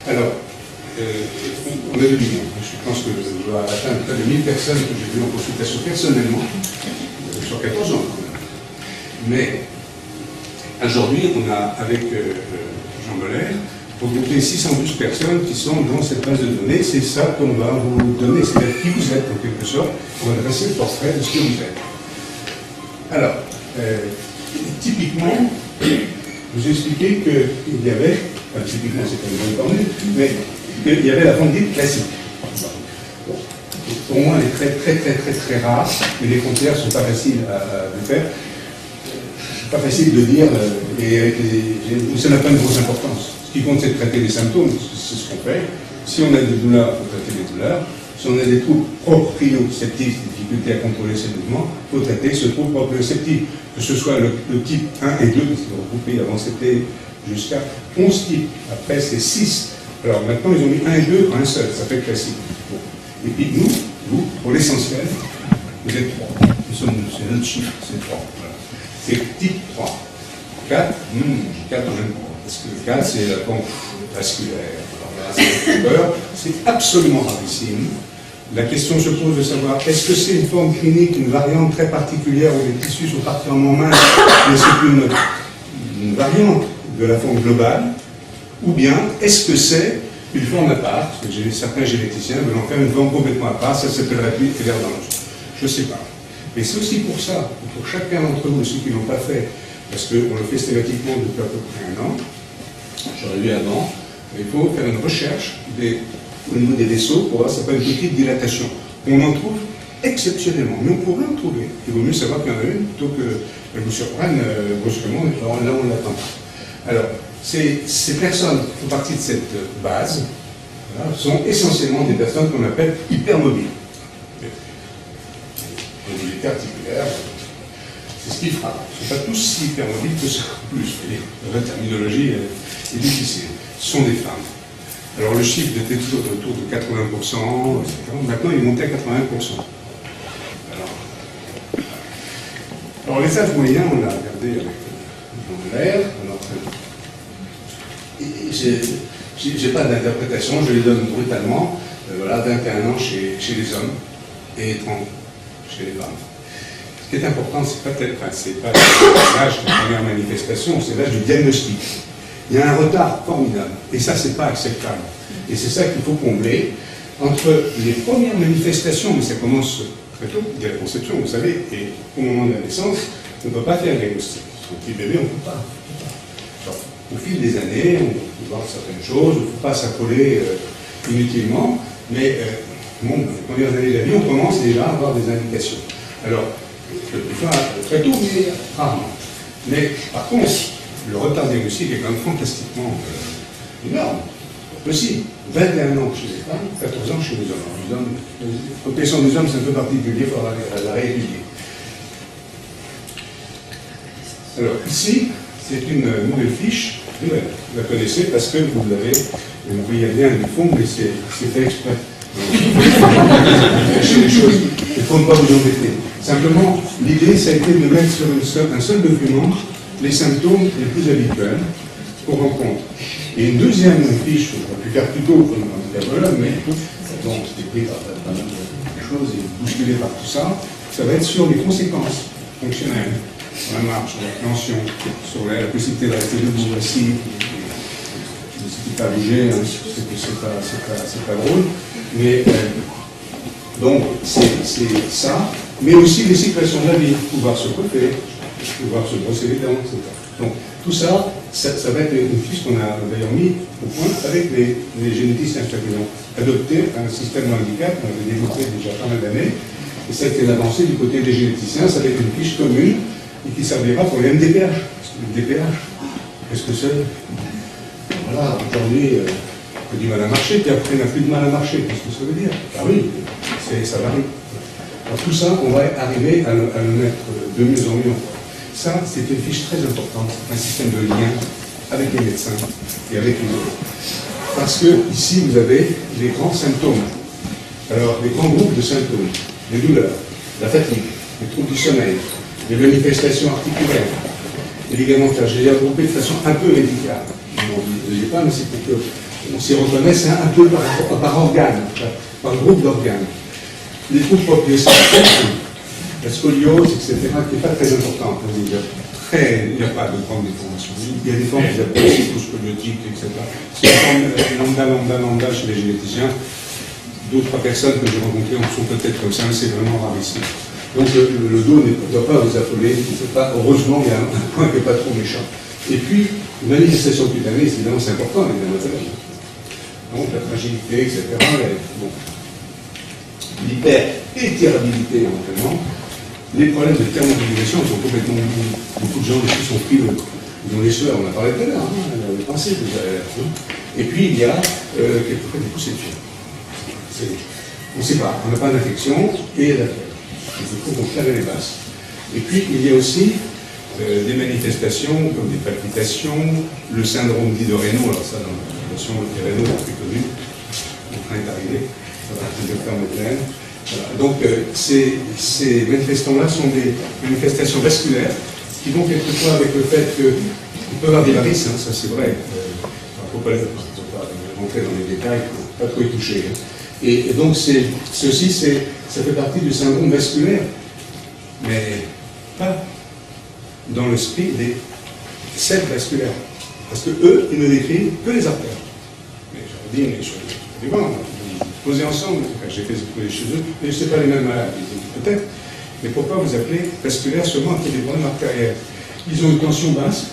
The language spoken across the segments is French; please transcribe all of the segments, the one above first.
Alors, on a vu, je pense que je dois atteindre près de 1000 personnes que j'ai vues en consultation personnellement, sur 14 ans quand même. Mais aujourd'hui, on a, avec Jean Moller, regroupé 612 personnes qui sont dans cette base de données. C'est ça qu'on va vous donner, c'est-à-dire qui vous êtes en quelque sorte, on va dresser le portrait de ce que vous êtes. Alors, typiquement, vous expliquez qu'il y avait, enfin, typiquement c'est pas une bonne formule, mais qu'il y avait la forme dite classique. Bon. Pour moi, elle est très rare, mais les frontières ne sont pas faciles à faire. Pas facile de dire, et ça n'a pas une grosse importance. Ce qui compte, c'est de traiter les symptômes, c'est ce qu'on fait. Si on a des douleurs, il faut traiter les douleurs. Si on a des troubles proprioceptifs, difficulté à contrôler ses mouvements, il faut traiter ce trouble proprioceptif. Que ce soit le type 1 et 2, parce qu'ils ont regroupé, avant c'était jusqu'à 11 types, après c'est 6. Alors maintenant, ils ont mis 1 et 2 en un seul, ça fait classique. Bon. Et puis vous, pour l'essentiel, vous êtes 3. C'est notre chiffre, c'est 3. Voilà. C'est type 3. 4, 4 en même temps. Parce que le 4, c'est la pompe vasculaire. C'est absolument rarissime. La question se pose de savoir, est-ce que c'est une forme clinique, une variante très particulière où les tissus sont particulièrement minces, mais c'est une variante de la forme globale, ou bien est-ce que c'est une forme à part, parce que certains généticiens veulent en faire une forme complètement à part, ça s'appellerait l'air d'ange. Je ne sais pas. Mais c'est aussi pour ça, pour chacun d'entre vous, ceux qui ne l'ont pas fait, parce qu'on le fait systématiquement depuis à peu près 1 an, j'aurais vu avant, il faut faire une recherche au niveau des vaisseaux pour voir, ça s'appelle une petite dilatation. On en trouve exceptionnellement, mais on pourrait en trouver. Il vaut mieux savoir qu'il y en a une plutôt qu'elle vous surprenne brusquement, et là on l'attend pas. Alors, ces personnes qui font partie de cette base, voilà, sont essentiellement des personnes qu'on appelle hypermobiles. Mobilité articulaire, c'est ce qui frappe. Ils ne sont pas tous si hypermobiles que ça, plus. La terminologie est difficile. Ce sont des femmes. Alors le chiffre était toujours autour de 80%, etc. Maintenant il est monté à 80%. Alors les âges moyens, on l'a regardé avec l'air. J'ai pas d'interprétation, je les donne brutalement. Voilà, 21 ans chez les hommes et 30 chez les femmes. Ce qui est important, c'est pas l'âge de la première manifestation, c'est l'âge du diagnostic. Il y a un retard formidable, et ça, c'est pas acceptable. Et c'est ça qu'il faut combler entre les premières manifestations, mais ça commence très tôt, dès la conception, vous savez, et au moment de la naissance, on ne peut pas faire un diagnostic. Sur un petit bébé, on ne peut pas. Alors, au fil des années, on peut voir certaines choses, il ne faut pas s'affoler inutilement, mais bon, dans les premières années de la vie, on commence déjà à avoir des indications. Alors, quelquefois très tôt, mais rarement. Mais par contre, le retard diagnostique est quand même fantastiquement énorme. Possible. 21 ans chez les femmes, 14 ans chez les hommes. La question des hommes, c'est un peu particulier, il faudra la réétudier. Alors, ici, c'est une nouvelle fiche. Vous la connaissez parce que vous voyez bien du fond, mais c'est fait exprès. Cacher les choses. Il ne faut pas vous embêter. Simplement, l'idée, ça a été de mettre sur un seul document les symptômes les plus habituels qu'on rencontre. Et une deuxième fiche, on va plus faire plus tôt comme handicapologue, mais donc c'était pris par pas mal de choses et bousculé par tout ça, ça va être sur les conséquences fonctionnelles, sur la marche, sur la tension, sur la possibilité de rester debout, assis, ne pas bouger, hein, c'est pas drôle, mais donc c'est ça, mais aussi les situations de la vie, pouvoir se coiffer, pouvoir se brosser les dents, etc. Donc tout ça, ça va être une fiche qu'on a d'ailleurs mis au point avec les généticiens qui ont adopté un système de handicap qu'on avait développé déjà pas mal d'années, et ça a été avancé du côté des généticiens, ça va être une fiche commune et qui servira pour les MDPH. Parce que le MDPH, qu'est-ce que c'est? Voilà, aujourd'hui, on a du mal à marcher, puis après on n'a plus de mal à marcher. Qu'est-ce que ça veut dire? Ah oui, ça varie. Alors tout ça, on va arriver à le mettre de mieux en mieux. Ça, c'est une fiche très importante, un système de lien avec les médecins et avec les autres. Parce que ici, vous avez les grands symptômes. Alors, les grands groupes de symptômes, les douleurs, la fatigue, les troubles du sommeil, les manifestations articulaires, les ligamentaires. Je les ai regroupés de façon un peu médicale. Bon, vous ne le disiez pas, mais c'est pour que on s'y reconnaît, c'est un peu par organe, par groupe d'organes. Les troubles proprioceptifs, la scoliose, etc., qui n'est pas très importante. Il n'y a pas de grande déformation. Il y a des formes qu'ils appellent cycloscoliotiques, etc. C'est une forme lambda chez les généticiens. Deux, trois personnes que j'ai rencontrées en sont peut-être comme ça, mais c'est vraiment rarissime. Donc le dos ne doit pas vous affoler. Heureusement, il y a un point qui n'est pas trop méchant. Et puis, une manifestation cutanée, évidemment, c'est important, évidemment. Donc la fragilité, etc. Bon. L'hyper-étirabilité éventuellement. Les problèmes de thermomobilisation sont complètement oubliés. Beaucoup de gens ici sont pris dans les sueurs, on en a parlé tout à l'heure, les pensées déjà. Et puis il y a quelquefois des poussées de fièvre. On ne sait pas, on n'a pas d'infection et la fièvre. Il faut qu'on claire les bases. Et puis il y a aussi des manifestations comme des palpitations, le syndrome dit de Raynaud, alors ça dans la population de Raynaud, c'est très connu, le train est arrivé, ça va être le docteur Meutlen. Voilà. Donc ces manifestations-là sont des manifestations vasculaires qui vont quelquefois avec le fait qu'ils peuvent avoir des varices, hein, ça c'est vrai, il ne faut pas rentrer dans les détails, il ne faut pas trop y toucher. Hein. Et donc ceci, ça fait partie du syndrome vasculaire, mais pas dans l'esprit des selles vasculaires. Parce que eux, ils ne décrivent que les artères. Mais je leur dis, mais je dis, bon, posez ensemble, j'ai fait chez eux, mais ce n'est pas les mêmes malades, peut-être. Mais pourquoi vous appelez vasculaire seulement qu'il y a des problèmes artériels? Ils ont une tension basse,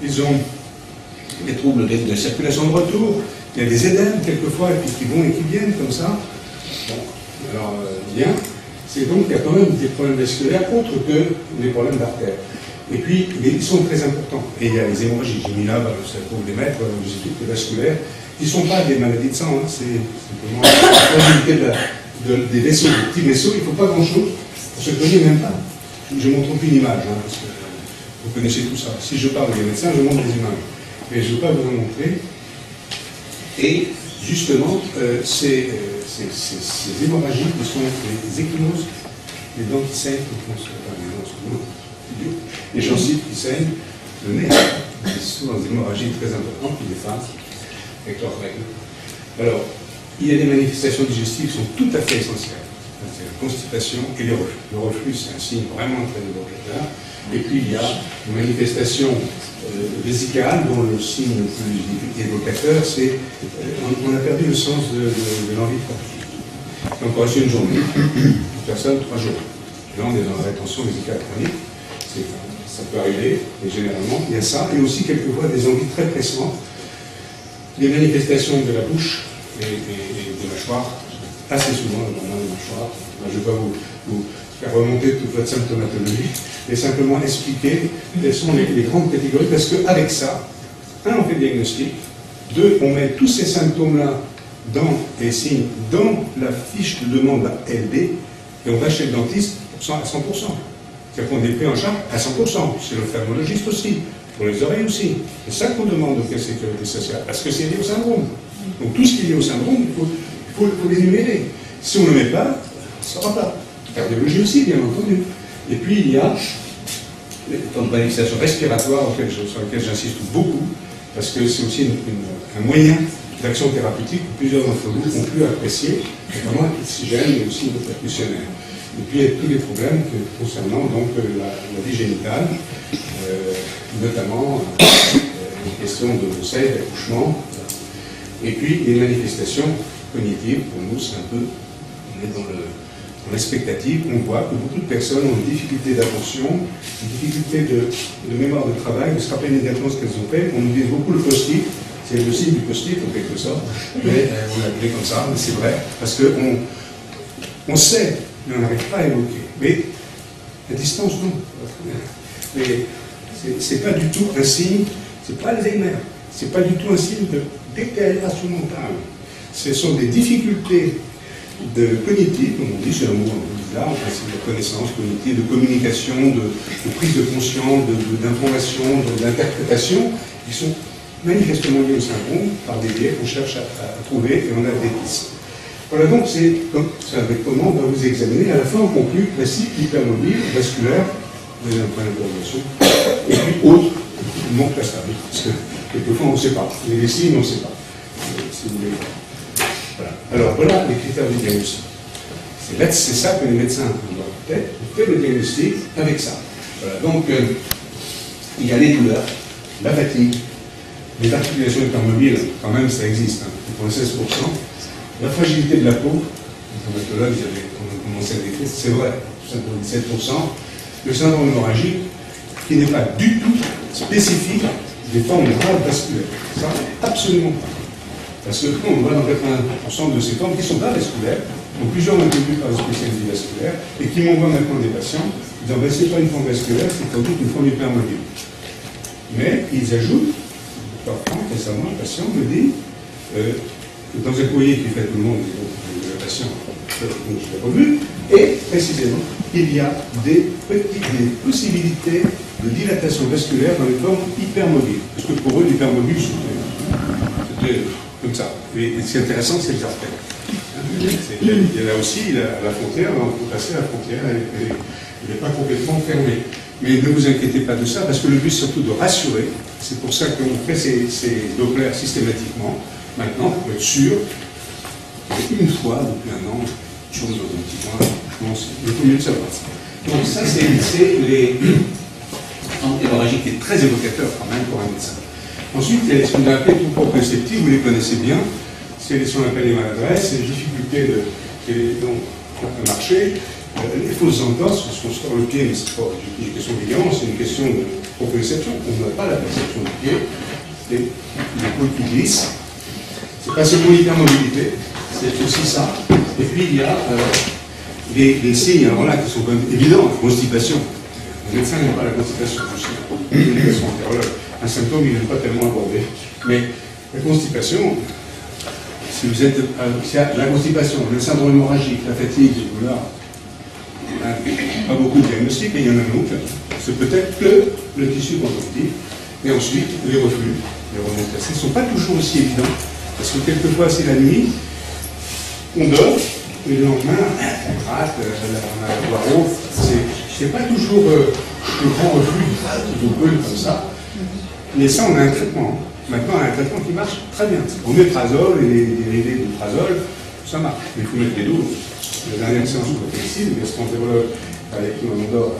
ils ont des troubles de circulation de retour, il y a des édèmes quelquefois, et puis qui vont et qui viennent comme ça. Bon, alors, bien, c'est donc qu'il y a quand même des problèmes vasculaires autres que les problèmes d'artère. Et puis, ils sont très importants. Et il y a les hémorragies. J'ai mis là, ça pour les mettre, les études vasculaires, qui ne sont pas des maladies de sang, hein, c'est simplement la fragilité des vaisseaux, des petits vaisseaux, il ne faut pas grand-chose, on ne se connaît même pas. Je ne montre aucune image, hein, parce que vous connaissez tout ça. Si je parle des médecins, je montre des images. Mais je ne veux pas vous en montrer. Et justement, ces hémorragies qui sont les échymoses, les dents qui saignent, les gencives qui saignent, le nez, c'est souvent des hémorragies très importantes pour les femmes, avec leurs règles. Alors, il y a des manifestations digestives qui sont tout à fait essentielles. C'est la constipation et les reflux. Le reflux, c'est un signe vraiment très évocateur. Et puis, il y a une manifestation vésicale dont le signe le plus évocateur, c'est on a perdu le sens de l'envie de partir. Donc, on reste une journée, une personne, 3 jours. Là, on est dans la rétention vésicale chronique. Ça peut arriver, et généralement, il y a ça, et aussi quelquefois des envies très pressantes, des manifestations de la bouche et des mâchoires, assez souvent dans les mâchoires. Je ne vais pas vous faire remonter toute votre symptomatologie, mais simplement expliquer quelles sont les grandes catégories, parce qu'avec ça, on fait le diagnostic, 2, on met tous ces symptômes-là dans les signes, dans la fiche de demande LD, et on va chez le dentiste à 100%. C'est-à-dire qu'on est pris en charge à 100%, c'est l'ophtalmologiste aussi, pour les oreilles aussi. C'est ça qu'on demande aux caisses de sécurité sociale, parce que c'est lié au syndrome. Donc tout ce qui est lié au syndrome, il faut l'énumérer. Si on ne le met pas, ça ne sera pas. Cardiologie aussi, bien entendu. Et puis il y a les temps de manifestation respiratoire sur lesquels j'insiste beaucoup, parce que c'est aussi un moyen d'action thérapeutique que plusieurs d'entre vous ont pu apprécier, notamment l'oxygène, mais aussi le percussionnel. Et puis il y a tous les problèmes concernant donc, la vie génitale, notamment les questions de sexe, d'accouchement, et puis les manifestations cognitives. Pour nous, c'est un peu, on est dans l'expectative, on voit que beaucoup de personnes ont des difficultés d'attention, des difficultés de mémoire de travail, de se rappeler immédiatement ce qu'elles ont fait. On utilise beaucoup le post-it, c'est le signe du post-it en quelque sorte, mais on l'a appelé comme ça, mais c'est vrai, parce qu'on sait, mais on n'arrive pas à évoquer. Mais la distance, non. Mais c'est pas du tout un signe, c'est pas Alzheimer, c'est pas du tout un signe de détérioration mentale. Ce sont des difficultés cognitives, comme on dit, c'est un mot bizarre, enfin, c'est de connaissance cognitive, de communication, de prise de conscience, d'information, d'interprétation, qui sont manifestement liés au syndrome par des biais qu'on cherche à trouver et on a des pistes. Voilà, donc c'est avec comment on va vous examiner. À la fin, on conclut classique, hypermobile, vasculaire, vous avez un point d'interrogation, et puis autre, non classable, parce que quelquefois on ne sait pas. Les signes, on ne sait pas. si vous voulez. Voilà. Alors voilà les critères du diagnostic. C'est ça que les médecins ont dans leur tête. On fait le diagnostic avec ça. Voilà. Donc, il y a les douleurs, la fatigue, les articulations hypermobiles, quand même ça existe, hein, pour 16%. La fragilité de la peau, là vous avez commencé à décrire, c'est vrai, tout simplement 17%. Le syndrome hémorragique, qui n'est pas du tout spécifique des formes graves vasculaires. Ça, absolument pas. Parce que on voit dans 80% de ces formes qui sont pas vasculaires, donc plusieurs ont été vus par les spécialistes vasculaires, et qui m'envoient maintenant des patients disant ben, c'est pas une forme vasculaire, c'est sans doute une forme hypermobile. Mais ils ajoutent, récemment, un patient me dit dans un courrier qui fait tout le monde, le patient, je l'ai revu, et précisément, il y a des possibilités de dilatation vasculaire dans les formes hypermobiles. Parce que pour eux, l'hypermobile, c'était comme ça. Et ce qui est intéressant, c'est les artères. Il y en a aussi à la frontière, on peut passer à la frontière, elle n'est pas complètement fermée. Mais ne vous inquiétez pas de ça, parce que le but, c'est surtout de rassurer. C'est pour ça qu'on fait ces Doppler systématiquement, maintenant, pour être sûr, une fois, depuis un an, chose dans un petit point, il faut mieux le savoir. Donc ça, c'est les hémorragiques qui est très évocateur quand même pour un médecin. Ensuite, il y a ce qu'on a appelé tout proprioceptifs, vous les connaissez bien, c'est ce qu'on appelle les maladresses, les difficultés de marcher, les fausses entorses, parce qu'on se tord le pied, mais c'est pas une question d'évidence, c'est une question de proprioception. On n'a pas la perception du pied, c'est l'épaule qui glisse. C'est pas seulement l'hypermobilité, c'est aussi ça. Et puis il y a les signes, alors là, qui sont quand même évidents, la constipation. Le médecin n'aime pas la constipation, un symptôme il n'est pas tellement abordé. Mais la constipation, si vous êtes la constipation, le syndrome hémorragique, la fatigue, les douleurs, pas beaucoup de diagnostics, et il y en a un autre. C'est peut-être que le tissu conjonctif, et ensuite les reflux, les remontées. Ils ne sont pas toujours aussi évidents, parce que quelquefois c'est la nuit, on dort, et le lendemain, on gratte, on a la voix rauque. C'est pas toujours le grand reflux qui vous brûle comme ça, mais ça on a un traitement. Maintenant on a un traitement qui marche très bien. Oméprazole et les dérivés d'oméprazole, ça marche. Mais il faut mettre des doses. La dernière séance sur le textile, le gastroentérologue avec qui on adore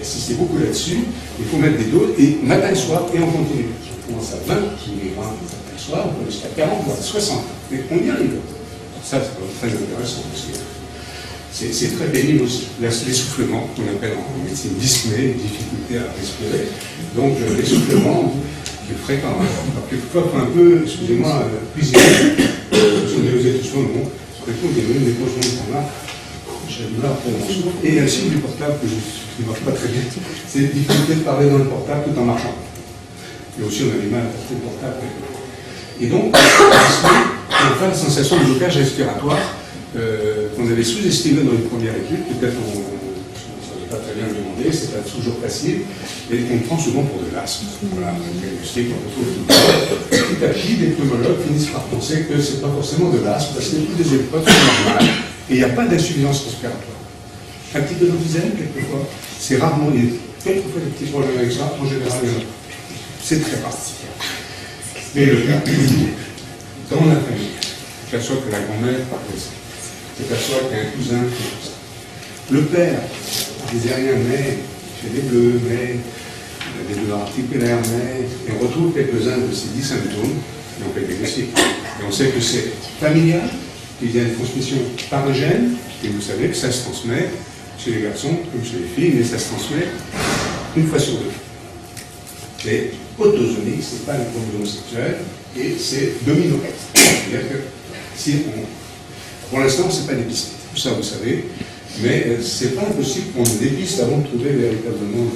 insistait beaucoup là-dessus. Il faut mettre des doses, et matin et soir, et on continue. On commence à 20 mg matin et soir, on peut jusqu'à 40, voire 60. Mais on y arrive. Ça, c'est très intéressant aussi. C'est très pénible aussi. L'essoufflement, qu'on appelle en médecine dyspnée, difficulté à respirer. Donc, l'essoufflement, qui est fréquent. Alors, quelquefois, un peu, excusez-moi, cuisiner. Vous êtes tous non. Des pochons de format, j'ai du mal à prendre mon souffle. Et il y a aussi du portable que je ne marche pas très bien. C'est la difficulté de parler dans le portable tout en marchant. Et aussi, on a du mal à porter le portable. Et donc, on fait la sensation de blocage respiratoire qu'on avait sous-estimé dans une première étude. Peut-être on ne savait pas très bien le demander, c'est pas toujours facile, et qu'on prend souvent pour de l'asthme. Voilà, on diagnostique, on retrouve tout le temps. Petit à petit, les pneumologues finissent par penser que ce n'est pas forcément de l'asthme, parce que toutes les épreuves sont normales, et il n'y a pas d'insuffisance respiratoire. Un petit peu d'emphysème, quelquefois, c'est rarement, il y a quelquefois des petits problèmes avec ça, en général, il y en a. C'est très rare. Mais le cas, dans la famille, je m'aperçois que la grand-mère parle de ça. Je m'aperçois qu'il y a un cousin qui fait ça. Le père disait rien, mais il fait des bleus, mais des douleurs articulaires, mais et on retrouve quelques-uns de ces 10 symptômes, et on fait des diagnostics. Et on sait que c'est familial, qu'il y a une transmission par un gène, et vous savez que ça se transmet chez les garçons comme chez les filles, mais ça se transmet une fois sur deux. C'est autosomique, c'est pas un chromosome sexuel, et c'est domino. C'est-à-dire que si on... Pour l'instant, c'est pas dépisté. Tout ça, vous savez, mais c'est pas impossible qu'on dépiste avant de trouver véritablement.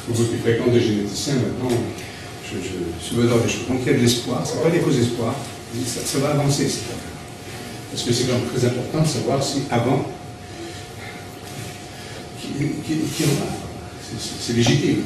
Pour ceux qui fréquentent des généticiens, maintenant, je suis au des choses. Donc il y a de l'espoir, c'est pas des faux espoirs, ça va avancer cette affaire. Parce que c'est quand même très important de savoir si avant, qui en a. C'est légitime.